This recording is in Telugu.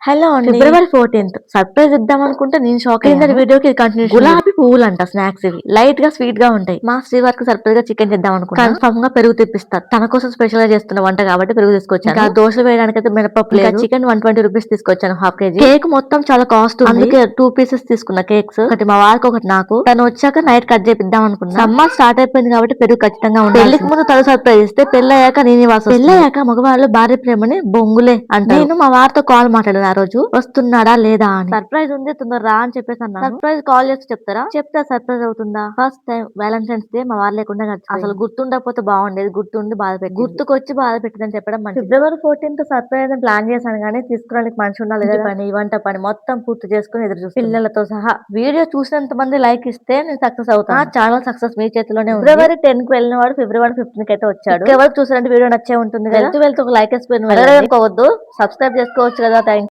హలో అండి. ఫిబ్రవరి 14th సర్ప్రైజ్ ఇద్దాం అనుకుంటే నేను షాక్ అయ్యాను. వీడియోకి కంటిన్యూషన్. గులాబీ పువ్వులు అంట స్నాక్స్ ఇవి. లైట్ గా స్వీట్ గా ఉంటాయి. మా శ్రీవారికి సర్ప్రైజ్ గా చికెన్ చేద్దాం అనుకున్నా. కన్ఫర్మ్ గా పెరుగు తెప్పిస్తారు. తన కోసం స్పెషల్ గా చేస్తున్న వంట కాబట్టి పెరుగు తీసుకొచ్చాను. ఇంకా దోశ వేయడానికి అయితే మినపప్పు లేదు. చికెన్ 120 రూపీస్ తీసుకొచ్చాను హాఫ్ కేజీ. కేక్ మొత్తం చాలా కాస్ట్ ఉంది. అందుకే 2 పీసెస్ తీసుకున్న కేక్స్. ఒకటి మా వారికి ఒకటి నాకు. తను వచ్చాక నైట్ కట్ చేపిద్దాం అనుకున్నా. సమ్మర్ స్టార్ట్ అయిపోయింది కాబట్టి పెరుగు ఖచ్చితంగా ఉండాలి. పెళ్లికి ముందు తను సర్ప్రైజ్ ఇస్తే పెళ్ళయ్యాక నేను ఇవ్వాల్సి వస్తుంది. పెళ్ళయ్యాక మగవాళ్ళు భార్య ప్రేమని బొంగులే అంటారు. నేను మా వారితో కాల్ మాట్లాడాను ఆ రోజు. వస్తున్నాడా లేదా అని. సర్ప్రైజ్ ఉంది తొందర రా అని చెప్పేసి అన్నాను. సర్ప్రైజ్ కాల్ చేసి చెప్తారా? చెప్తా సర్ప్రైజ్ అవుతుందా? ఫస్ట్ టైం వ్యాలంటైన్స్ డే మా వారు లేకుండా అసలు గుర్తుండకపోతే బాగుండేది. గుర్తుండి బాధ పెట్టి గుర్తుకొచ్చి బాధ పెట్టిందని చెప్పడం మంచిది. ఫిబ్రవరి 14th సర్ప్రైజ్ అని ప్లాన్ చేశాను కానీ తీసుకోవడానికి మనిషి ఉండాలి కదా. పని వంట పని మొత్తం పూర్తి చేసుకుని ఎదురు చూస్తాను పిల్లలతో సహా. వీడియో చూసినంత మంది లైక్ ఇస్తే నేను సక్సెస్ అవుతాను. ఆ ఛానల్ సక్సెస్ మీ చేతిలోనే ఉంది. ఫిబ్రవరి 10 కి వెళ్ళిన వాడు ఫిబ్రవరి 15 కి అయితే వచ్చాడు. ఎవరు చూసారంటే వీడియో నచ్చే ఉంటుంది కదా. వెళ్తూ ఒక లైక్ వేసుకుని అనుకోవద్దు. సబ్స్క్రైబ్ చేసుకోవచ్చు కదా. థ్యాంక్